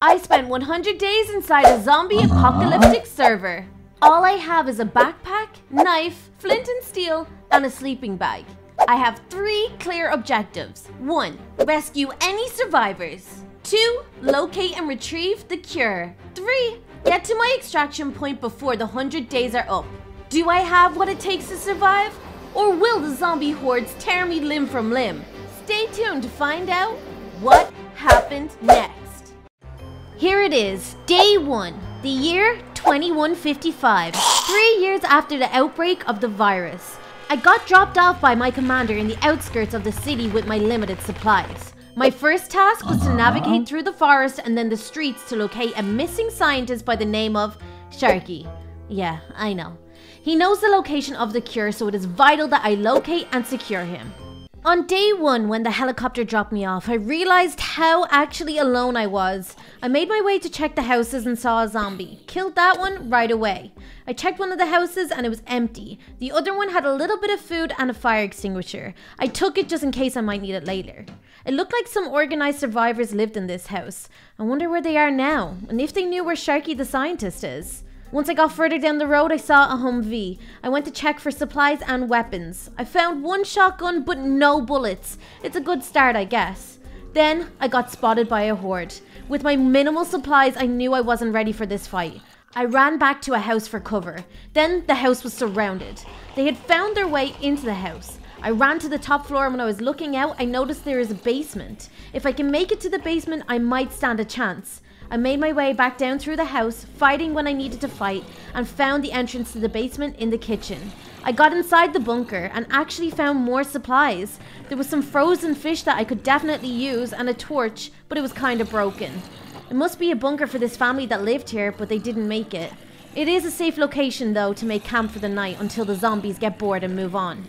I spent 100 days inside a zombie apocalyptic server. All I have is a backpack, knife, flint and steel, and a sleeping bag. I have 3 clear objectives. 1. Rescue any survivors. 2. Locate and retrieve the cure. 3. Get to my extraction point before the 100 days are up. Do I have what it takes to survive? Or will the zombie hordes tear me limb from limb? Stay tuned to find out what happened next. Here it is, day 1, the year 2155, 3 years after the outbreak of the virus. I got dropped off by my commander in the outskirts of the city with my limited supplies. My first task was to navigate through the forest and then the streets to locate a missing scientist by the name of Sharky. Yeah, I know. He knows the location of the cure, so it is vital that I locate and secure him. On day 1, when the helicopter dropped me off, I realized how actually alone I was. I made my way to check the houses and saw a zombie. Killed that one right away. I checked one of the houses and it was empty. The other one had a little bit of food and a fire extinguisher. I took it just in case I might need it later. It looked like some organized survivors lived in this house. I wonder where they are now, and if they knew where Sharky the scientist is. Once I got further down the road, I saw a Humvee. I went to check for supplies and weapons. I found 1 shotgun, but no bullets. It's a good start, I guess. Then, I got spotted by a horde. With my minimal supplies, I knew I wasn't ready for this fight. I ran back to a house for cover. Then, the house was surrounded. They had found their way into the house. I ran to the top floor, and when I was looking out, I noticed there is a basement. If I can make it to the basement, I might stand a chance. I made my way back down through the house, fighting when I needed to fight, and found the entrance to the basement in the kitchen. I got inside the bunker and actually found more supplies. There was some frozen fish that I could definitely use and a torch, but it was kind of broken. It must be a bunker for this family that lived here, but they didn't make it. It is a safe location though to make camp for the night until the zombies get bored and move on.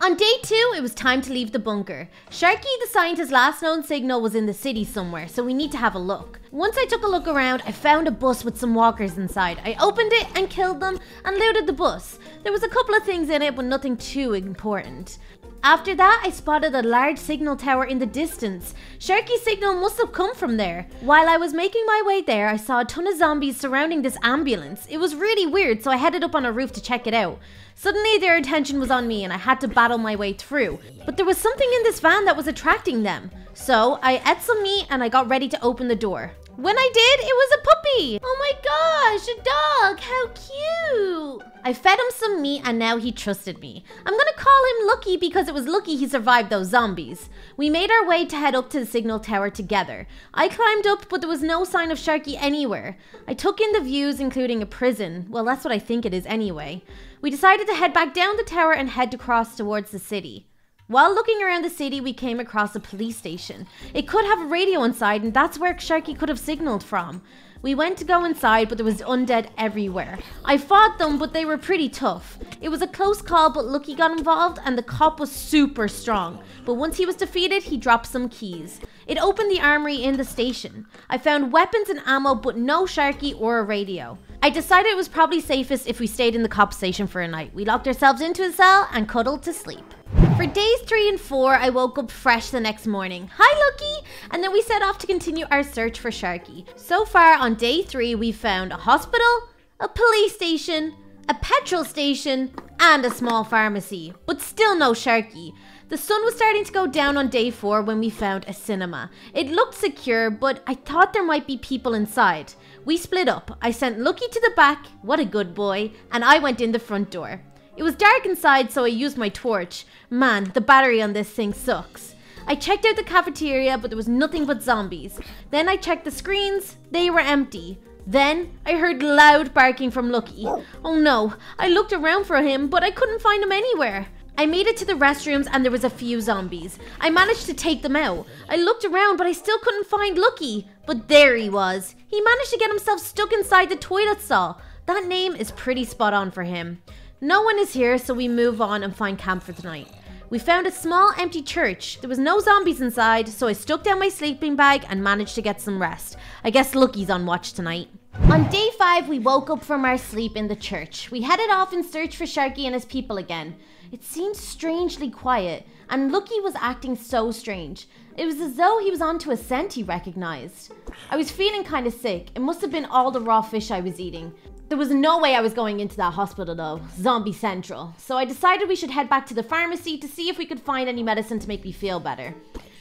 On day 2, it was time to leave the bunker. Sharky the scientist's last known signal was in the city somewhere, so we need to have a look. Once I took a look around, I found a bus with some walkers inside. I opened it and killed them and looted the bus. There was a couple of things in it, but nothing too important. After that, I spotted a large signal tower in the distance. Sharky's signal must have come from there. While I was making my way there, I saw a ton of zombies surrounding this ambulance. It was really weird, so I headed up on a roof to check it out. Suddenly, their attention was on me and I had to battle my way through. But there was something in this van that was attracting them. So, I ate some meat and I got ready to open the door. When I did, it was a puppy! Oh my gosh, a dog! How cute! I fed him some meat and now he trusted me. I'm gonna call him Lucky because it was lucky he survived those zombies. We made our way to head up to the signal tower together. I climbed up, but there was no sign of Sharky anywhere. I took in the views, including a prison. Well, that's what I think it is anyway. We decided to head back down the tower and head across towards the city. While looking around the city, we came across a police station. It could have a radio inside, and that's where Sharky could have signaled from. We went to go inside, but there was undead everywhere. I fought them, but they were pretty tough. It was a close call, but Lucky got involved, and the cop was super strong. But once he was defeated, he dropped some keys. It opened the armory in the station. I found weapons and ammo, but no Sharky or a radio. I decided it was probably safest if we stayed in the cop station for a night. We locked ourselves into a cell and cuddled to sleep. For days 3 and 4, I woke up fresh the next morning. Hi, Lucky! And then we set off to continue our search for Sharky. So far, on day 3, we found a hospital, a police station, a petrol station, and a small pharmacy. But still no Sharky. The sun was starting to go down on day 4 when we found a cinema. It looked secure, but I thought there might be people inside. We split up. I sent Lucky to the back, what a good boy, and I went in the front door. It was dark inside, so I used my torch. Man, the battery on this thing sucks. I checked out the cafeteria, but there was nothing but zombies. Then I checked the screens. They were empty. Then I heard loud barking from Lucky. Oh no, I looked around for him, but I couldn't find him anywhere. I made it to the restrooms and there was a few zombies. I managed to take them out. I looked around, but I still couldn't find Lucky. But there he was. He managed to get himself stuck inside the toilet stall. That name is pretty spot on for him. No one is here, so we move on and find camp for tonight. We found a small empty church. There was no zombies inside, so I stuck down my sleeping bag and managed to get some rest. I guess Lucky's on watch tonight. On day 5, we woke up from our sleep in the church. We headed off in search for Sharky and his people again. It seemed strangely quiet, and Lucky was acting so strange. It was as though he was onto a scent he recognized. I was feeling kind of sick. It must have been all the raw fish I was eating. There was no way I was going into that hospital though, Zombie Central. So I decided we should head back to the pharmacy to see if we could find any medicine to make me feel better.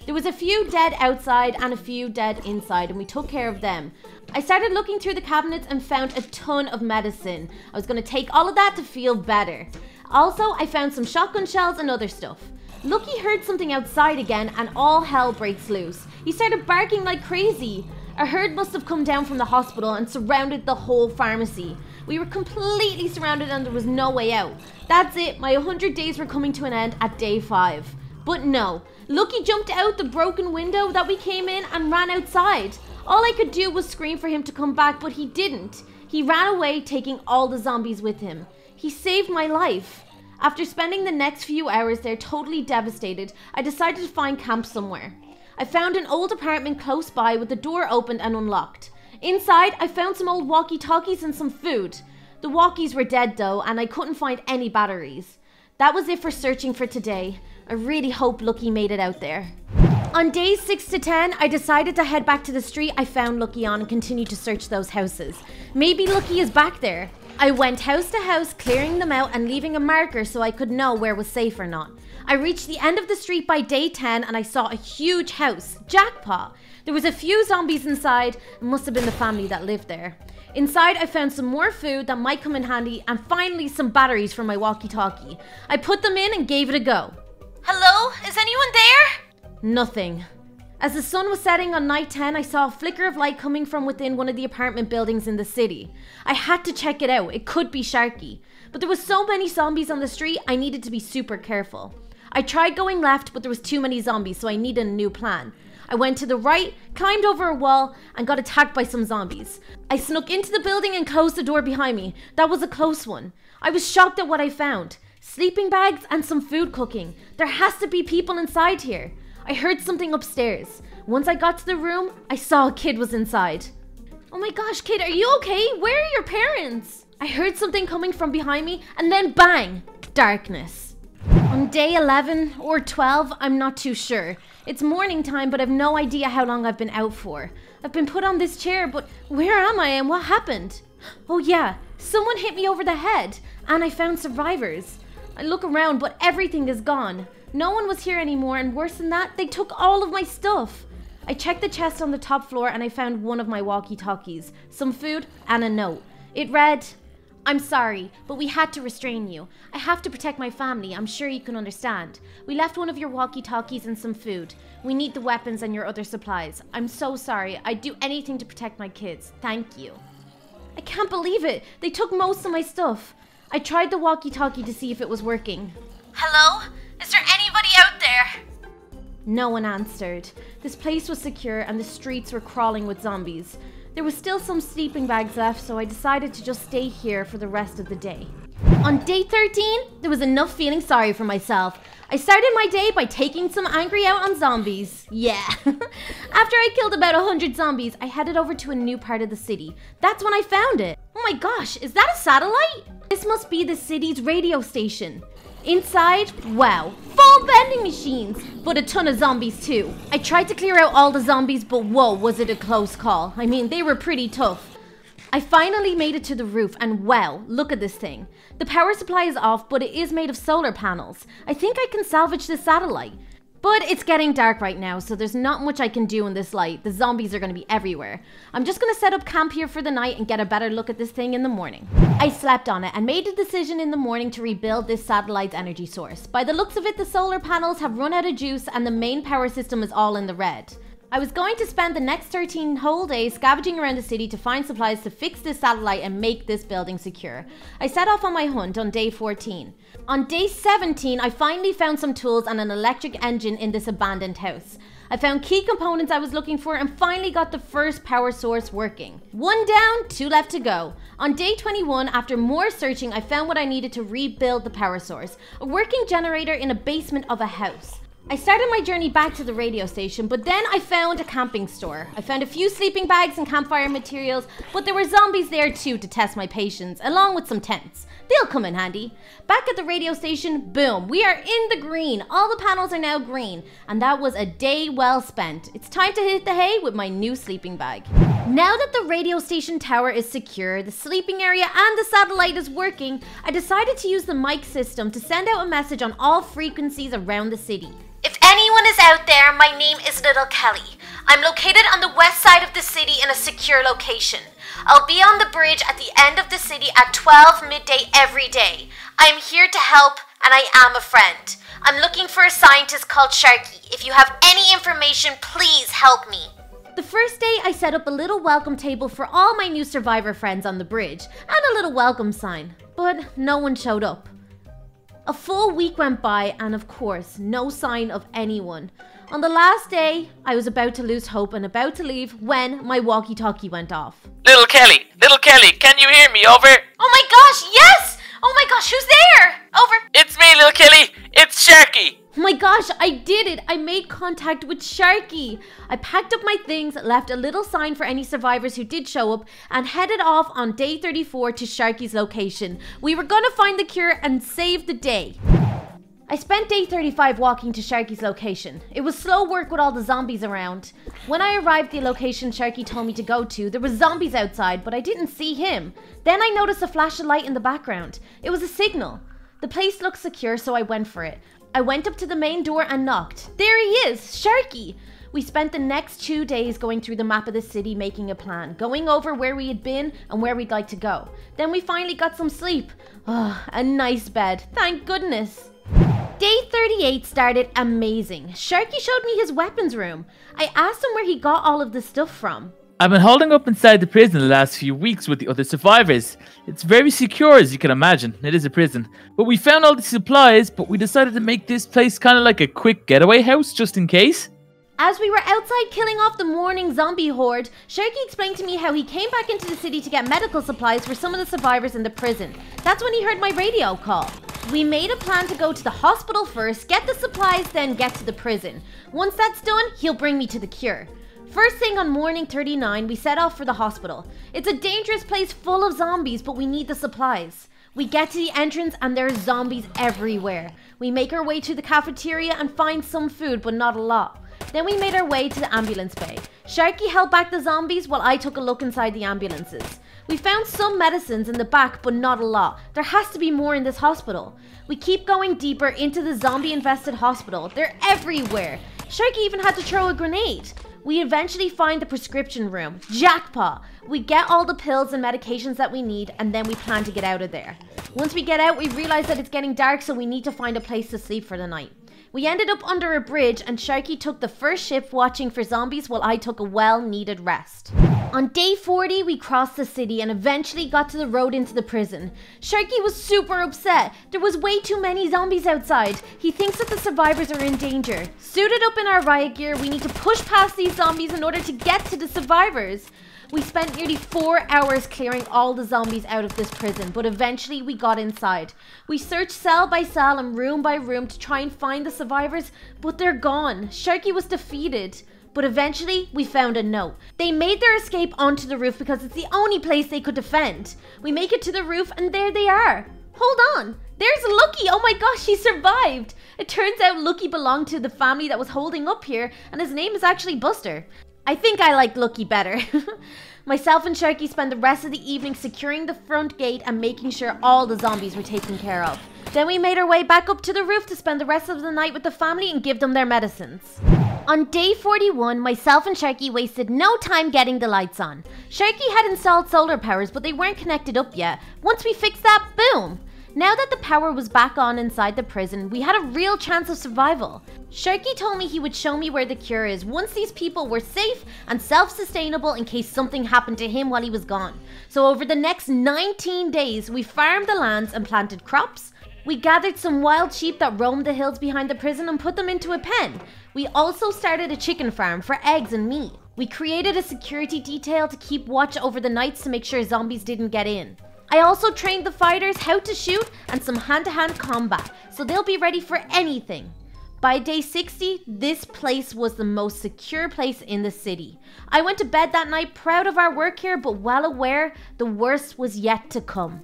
There was a few dead outside and a few dead inside, and we took care of them. I started looking through the cabinets and found a ton of medicine. I was going to take all of that to feel better. Also, I found some shotgun shells and other stuff. Lucky heard something outside again and all hell breaks loose. He started barking like crazy. A herd must have come down from the hospital and surrounded the whole pharmacy. We were completely surrounded and there was no way out. That's it, my 100 days were coming to an end at day 5. But no, Lucky jumped out the broken window that we came in and ran outside. All I could do was scream for him to come back, but he didn't. He ran away, taking all the zombies with him. He saved my life. After spending the next few hours there totally devastated, I decided to find camp somewhere. I found an old apartment close by with the door opened and unlocked. Inside, I found some old walkie-talkies and some food. The walkies were dead though, and I couldn't find any batteries. That was it for searching for today. I really hope Lucky made it out there. On days 6 to 10, I decided to head back to the street I found Lucky on and continue to search those houses. Maybe Lucky is back there. I went house to house, clearing them out and leaving a marker so I could know where was safe or not. I reached the end of the street by day 10 and I saw a huge house. Jackpot! There was a few zombies inside. It must have been the family that lived there. Inside, I found some more food that might come in handy and finally some batteries for my walkie-talkie. I put them in and gave it a go. Hello? Is anyone there? Nothing. As the sun was setting on night 10, I saw a flicker of light coming from within one of the apartment buildings in the city. I had to check it out. It could be Sharky. But there was so many zombies on the street, I needed to be super careful. I tried going left, but there was too many zombies, so I needed a new plan. I went to the right, climbed over a wall, and got attacked by some zombies. I snuck into the building and closed the door behind me. That was a close one. I was shocked at what I found. Sleeping bags and some food cooking. There has to be people inside here. I heard something upstairs. Once I got to the room, I saw a kid was inside. Oh my gosh, kid, are you okay? Where are your parents? I heard something coming from behind me and then bang! Darkness. On day 11 or 12, I'm not too sure. It's morning time, but I've no idea how long I've been out for. I've been put on this chair, but where am I and what happened? Oh yeah, someone hit me over the head and I found survivors. I look around, but everything is gone. No one was here anymore, and worse than that, they took all of my stuff. I checked the chest on the top floor and I found one of my walkie-talkies, some food, and a note. It read, "I'm sorry, but we had to restrain you. I have to protect my family, I'm sure you can understand. We left one of your walkie-talkies and some food. We need the weapons and your other supplies. I'm so sorry. I'd do anything to protect my kids. Thank you." I can't believe it. They took most of my stuff. I tried the walkie-talkie to see if it was working. Hello? Is there anybody out there? No one answered. This place was secure and the streets were crawling with zombies. There was still some sleeping bags left, so I decided to just stay here for the rest of the day. On day 13, there was enough feeling sorry for myself. I started my day by taking some angry out on zombies. Yeah. After I killed about 100 zombies, I headed over to a new part of the city. That's when I found it. Oh my gosh, is that a satellite? This must be the city's radio station. Inside, wow, full vending machines, but a ton of zombies too. I tried to clear out all the zombies, but whoa, was it a close call. I mean, they were pretty tough. I finally made it to the roof and wow, look at this thing. The power supply is off, but it is made of solar panels. I think I can salvage this satellite. But it's getting dark right now, so there's not much I can do in this light. The zombies are going to be everywhere. I'm just going to set up camp here for the night and get a better look at this thing in the morning. I slept on it and made a decision in the morning to rebuild this satellite's energy source. By the looks of it, the solar panels have run out of juice and the main power system is all in the red. I was going to spend the next 13 whole days scavenging around the city to find supplies to fix this satellite and make this building secure. I set off on my hunt on day 14. On day 17, I finally found some tools and an electric engine in this abandoned house. I found key components I was looking for and finally got the first power source working. 1 down, 2 left to go. On day 21, after more searching, I found what I needed to rebuild the power source. A working generator in a basement of a house. I started my journey back to the radio station, but then I found a camping store. I found a few sleeping bags and campfire materials, but there were zombies there too to test my patience, along with some tents. They'll come in handy. Back at the radio station, boom, we are in the green. All the panels are now green, and that was a day well spent. It's time to hit the hay with my new sleeping bag. Now that the radio station tower is secure, the sleeping area and the satellite is working, I decided to use the mic system to send out a message on all frequencies around the city. If anyone is out there, my name is Little Kelly. I'm located on the west side of the city in a secure location. I'll be on the bridge at the end of the city at 12 midday every day. I am here to help, and I am a friend. I'm looking for a scientist called Sharky. If you have any information, please help me. The first day, I set up a little welcome table for all my new survivor friends on the bridge, and a little welcome sign, but no one showed up. A full week went by, and of course, no sign of anyone. On the last day, I was about to lose hope and about to leave when my walkie-talkie went off. Little Kelly, can you hear me? Over? Oh my gosh, yes! Oh my gosh, who's there? Over. It's me, Little Kelly. It's Sharky. Oh my gosh, I did it! I made contact with Sharky! I packed up my things, left a little sign for any survivors who did show up, and headed off on day 34 to Sharky's location. We were gonna find the cure and save the day. I spent day 35 walking to Sharky's location. It was slow work with all the zombies around. When I arrived at the location Sharky told me to go to, there were zombies outside, but I didn't see him. Then I noticed a flash of light in the background. It was a signal. The place looked secure, so I went for it. I went up to the main door and knocked. There he is, Sharky! We spent the next 2 days going through the map of the city, making a plan, going over where we had been and where we'd like to go. Then we finally got some sleep. Oh, a nice bed, thank goodness. Day 38 started amazing. Sharky showed me his weapons room. I asked him where he got all of the stuff from. I've been holding up inside the prison the last few weeks with the other survivors. It's very secure, as you can imagine. It is a prison. But we found all the supplies, but we decided to make this place kind of like a quick getaway house, just in case. As we were outside killing off the morning zombie horde, Sharky explained to me how he came back into the city to get medical supplies for some of the survivors in the prison. That's when he heard my radio call. We made a plan to go to the hospital first, get the supplies, then get to the prison. Once that's done, he'll bring me to the cure. First thing on morning 39, we set off for the hospital. It's a dangerous place full of zombies, but we need the supplies. We get to the entrance and there's zombies everywhere. We make our way to the cafeteria and find some food, but not a lot. Then we made our way to the ambulance bay. Sharky held back the zombies while I took a look inside the ambulances. We found some medicines in the back, but not a lot. There has to be more in this hospital. We keep going deeper into the zombie-infested hospital. They're everywhere. Sharky even had to throw a grenade. We eventually find the prescription room. Jackpot! We get all the pills and medications that we need, and then we plan to get out of there. Once we get out, we realize that it's getting dark, so we need to find a place to sleep for the night. We ended up under a bridge, and Sharky took the first shift watching for zombies while I took a well-needed rest. On day 40, we crossed the city and eventually got to the road into the prison. Sharky was super upset. There was way too many zombies outside. He thinks that the survivors are in danger. Suited up in our riot gear, we need to push past these zombies in order to get to the survivors. We spent nearly 4 hours clearing all the zombies out of this prison, but eventually we got inside. We searched cell by cell and room by room to try and find the survivors, but they're gone. Sharky was defeated. But eventually, we found a note. They made their escape onto the roof because it's the only place they could defend. We make it to the roof and there they are. Hold on, there's Lucky. Oh my gosh, he survived. It turns out Lucky belonged to the family that was holding up here, and his name is actually Buster. I think I like Lucky better. Myself and Sharky spent the rest of the evening securing the front gate and making sure all the zombies were taken care of. Then we made our way back up to the roof to spend the rest of the night with the family and give them their medicines. On day 41, myself and Sharky wasted no time getting the lights on. Sharky had installed solar powers, but they weren't connected up yet. Once we fixed that, boom! Now that the power was back on inside the prison, we had a real chance of survival. Sharky told me he would show me where the cure is once these people were safe and self-sustainable in case something happened to him while he was gone. So over the next 19 days, we farmed the lands and planted crops. We gathered some wild sheep that roamed the hills behind the prison and put them into a pen. We also started a chicken farm for eggs and meat. We created a security detail to keep watch over the nights to make sure zombies didn't get in. I also trained the fighters how to shoot and some hand-to-hand combat, so they'll be ready for anything. By day 60, this place was the most secure place in the city. I went to bed that night proud of our work here, but well aware the worst was yet to come.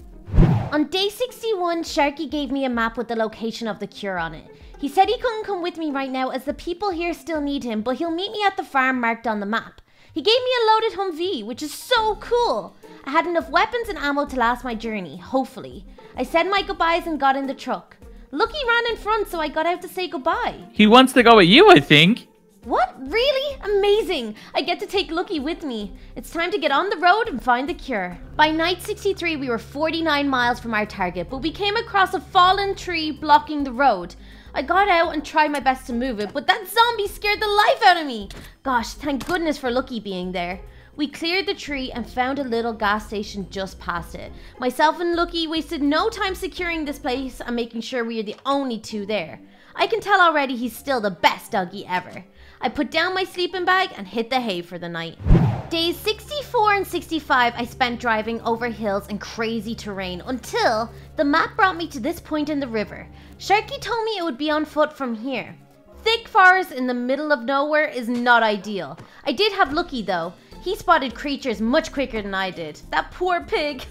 On day 61, Sharky gave me a map with the location of the cure on it. He said he couldn't come with me right now as the people here still need him, but he'll meet me at the farm marked on the map. He gave me a loaded Humvee, which is so cool. I had enough weapons and ammo to last my journey, hopefully. I said my goodbyes and got in the truck. Lucky ran in front, so I got out to say goodbye. He wants to go with you, I think. What? Really? Amazing! I get to take Lucky with me. It's time to get on the road and find the cure. By night 63, we were 49 miles from our target, but we came across a fallen tree blocking the road. I got out and tried my best to move it, but that zombie scared the life out of me. Gosh, thank goodness for Lucky being there. We cleared the tree and found a little gas station just past it. Myself and Lucky wasted no time securing this place and making sure we are the only two there. I can tell already he's still the best doggy ever. I put down my sleeping bag and hit the hay for the night. Days 64 and 65 I spent driving over hills and crazy terrain until the map brought me to this point in the river. Sharky told me it would be on foot from here. Thick forest in the middle of nowhere is not ideal. I did have Lucky though. He spotted creatures much quicker than I did. That poor pig.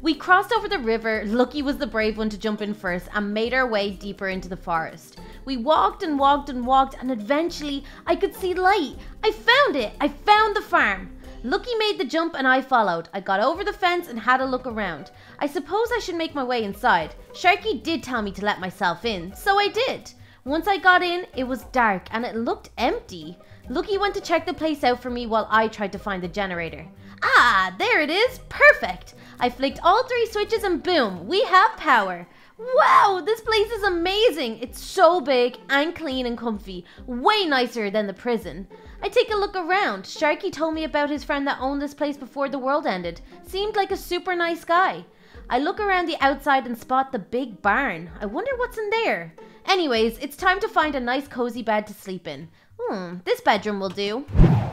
We crossed over the river. Lucky was the brave one to jump in first and made our way deeper into the forest. We walked and walked and walked and eventually I could see light. I found it. I found the farm. Lucky made the jump and I followed. I got over the fence and had a look around. I suppose I should make my way inside. Sharky did tell me to let myself in, so I did. Once I got in, it was dark and it looked empty. Lucky went to check the place out for me while I tried to find the generator. Ah, there it is. Perfect. I flicked all 3 switches and boom, we have power. Wow, this place is amazing. It's so big and clean and comfy. Way nicer than the prison. I take a look around. Sharky told me about his friend that owned this place before the world ended. Seemed like a super nice guy. I look around the outside and spot the big barn. I wonder what's in there. Anyways, it's time to find a nice cozy bed to sleep in. This bedroom will do.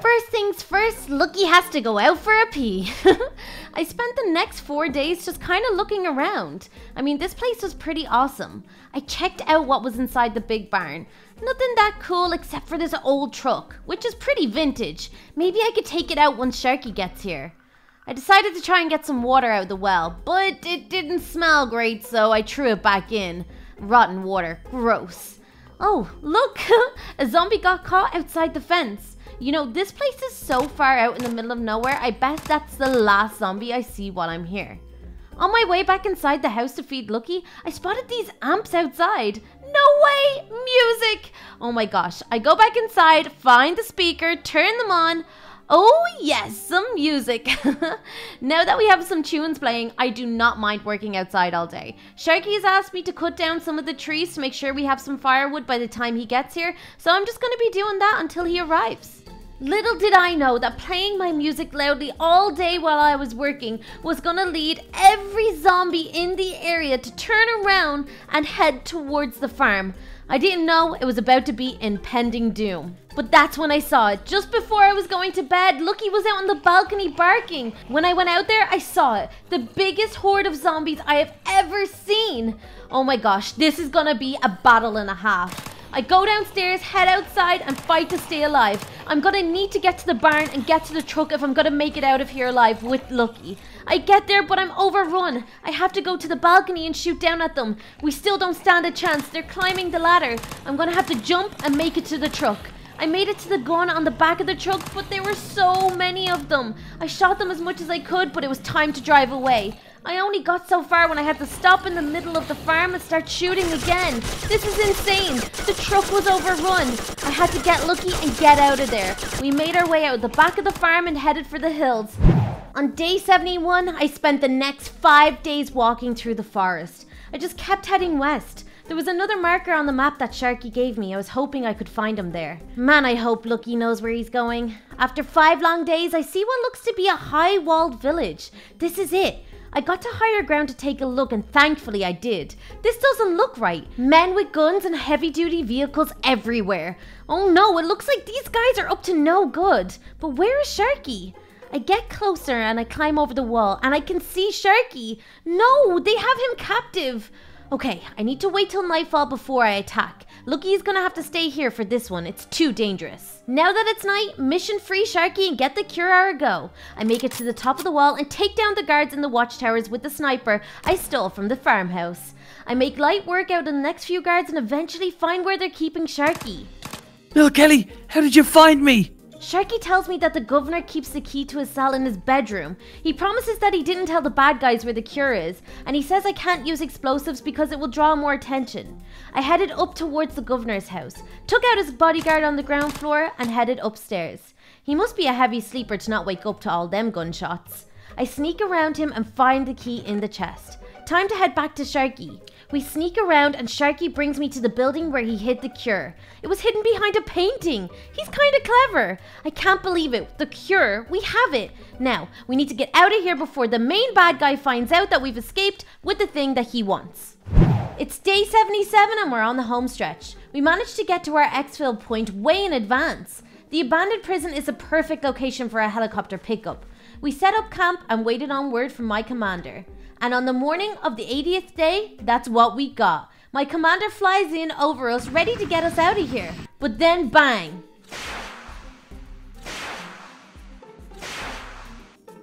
First things first, Lucky has to go out for a pee. I spent the next 4 days just kind of looking around. I mean, this place was pretty awesome. I checked out what was inside the big barn. Nothing that cool except for this old truck, which is pretty vintage. Maybe I could take it out once Sharky gets here. I decided to try and get some water out of the well, but it didn't smell great, so I threw it back in. Rotten water, gross. Oh, look! A zombie got caught outside the fence. You know, this place is so far out in the middle of nowhere, I bet that's the last zombie I see while I'm here. On my way back inside the house to feed Lucky, I spotted these amps outside. No way! Music! Oh my gosh. I go back inside, find the speaker, turn them on. Oh yes, some music. Now that we have some tunes playing, I do not mind working outside all day. Sharky has asked me to cut down some of the trees to make sure we have some firewood by the time he gets here, so I'm just going to be doing that until he arrives. Little did I know that playing my music loudly all day while I was working was going to lead every zombie in the area to turn around and head towards the farm. I didn't know it was about to be impending doom. But that's when I saw it. Just before I was going to bed, Lucky was out on the balcony barking. When I went out there, I saw it. The biggest horde of zombies I have ever seen. Oh my gosh, this is gonna be a battle and a half. I go downstairs, head outside, and fight to stay alive. I'm gonna need to get to the barn and get to the truck if I'm gonna make it out of here alive with Lucky. I get there, but I'm overrun. I have to go to the balcony and shoot down at them. We still don't stand a chance. They're climbing the ladder. I'm gonna have to jump and make it to the truck. I made it to the gun on the back of the truck, but there were so many of them. I shot them as much as I could, but it was time to drive away. I only got so far when I had to stop in the middle of the farm and start shooting again. This is insane. The truck was overrun. I had to get Lucky and get out of there. We made our way out the back of the farm and headed for the hills. On day 71, I spent the next 5 days walking through the forest. I just kept heading west. There was another marker on the map that Sharky gave me. I was hoping I could find him there. Man, I hope Lucky knows where he's going. After 5 long days, I see what looks to be a high-walled village. This is it. I got to higher ground to take a look, and thankfully I did. This doesn't look right. Men with guns and heavy-duty vehicles everywhere. Oh no, it looks like these guys are up to no good. But where is Sharky? I get closer and I climb over the wall, and I can see Sharky. No, they have him captive. Okay, I need to wait till nightfall before I attack. Lucky's gonna have to stay here for this one, it's too dangerous. Now that it's night, mission free Sharky and get the cure hour go. I make it to the top of the wall and take down the guards in the watchtowers with the sniper I stole from the farmhouse. I make light work out of the next few guards and eventually find where they're keeping Sharky. Little Kelly, how did you find me? Sharky tells me that the governor keeps the key to his cell in his bedroom. He promises that he didn't tell the bad guys where the cure is, and he says I can't use explosives because it will draw more attention. I headed up towards the governor's house, took out his bodyguard on the ground floor, and headed upstairs. He must be a heavy sleeper to not wake up to all them gunshots. I sneak around him and find the key in the chest. Time to head back to Sharky. We sneak around and Sharky brings me to the building where he hid the cure. It was hidden behind a painting. He's kinda clever. I can't believe it. The cure, we have it. Now, we need to get out of here before the main bad guy finds out that we've escaped with the thing that he wants. It's day 77 and we're on the home stretch. We managed to get to our exfil point way in advance. The abandoned prison is a perfect location for a helicopter pickup. We set up camp and waited on word from my commander. And on the morning of the 80th day, that's what we got. My commander flies in over us, ready to get us out of here. But then bang!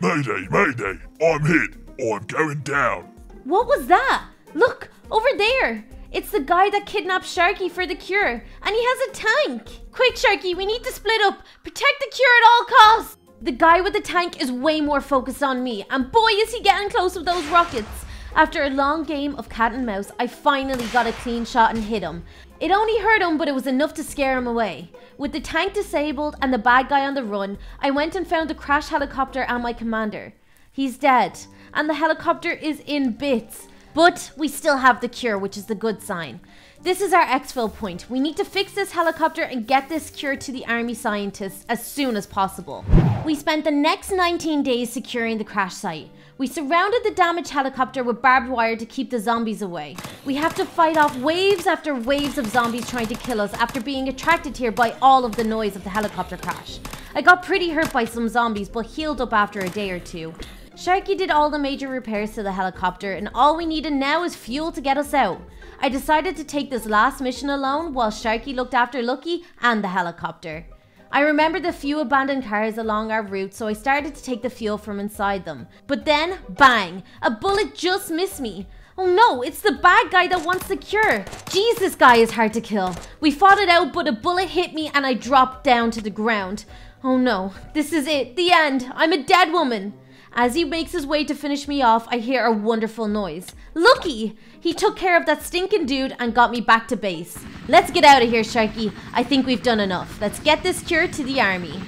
Mayday, mayday, I'm hit. I'm going down. What was that? Look, over there! It's the guy that kidnapped Sharky for the cure, and he has a tank! Quick Sharky, we need to split up! Protect the cure at all costs! The guy with the tank is way more focused on me, and boy is he getting close with those rockets. After a long game of cat and mouse, I finally got a clean shot and hit him. It only hurt him, but it was enough to scare him away. With the tank disabled and the bad guy on the run, I went and found the crashed helicopter and my commander. He's dead, and the helicopter is in bits. But we still have the cure, which is the good sign. This is our exfil point. We need to fix this helicopter and get this cure to the army scientists as soon as possible. We spent the next 19 days securing the crash site. We surrounded the damaged helicopter with barbed wire to keep the zombies away. We have to fight off waves after waves of zombies trying to kill us after being attracted here by all of the noise of the helicopter crash. I got pretty hurt by some zombies but healed up after a day or two. Sharky did all the major repairs to the helicopter and all we needed now is fuel to get us out. I decided to take this last mission alone while Sharky looked after Lucky and the helicopter. I remembered the few abandoned cars along our route, so I started to take the fuel from inside them. But then, bang! A bullet just missed me. Oh no, it's the bad guy that wants the cure. Jeez, this guy is hard to kill. We fought it out, but a bullet hit me and I dropped down to the ground. Oh no, this is it, the end. I'm a dead woman. As he makes his way to finish me off, I hear a wonderful noise. Lucky! He took care of that stinking dude and got me back to base. Let's get out of here, Sharky. I think we've done enough. Let's get this cure to the army.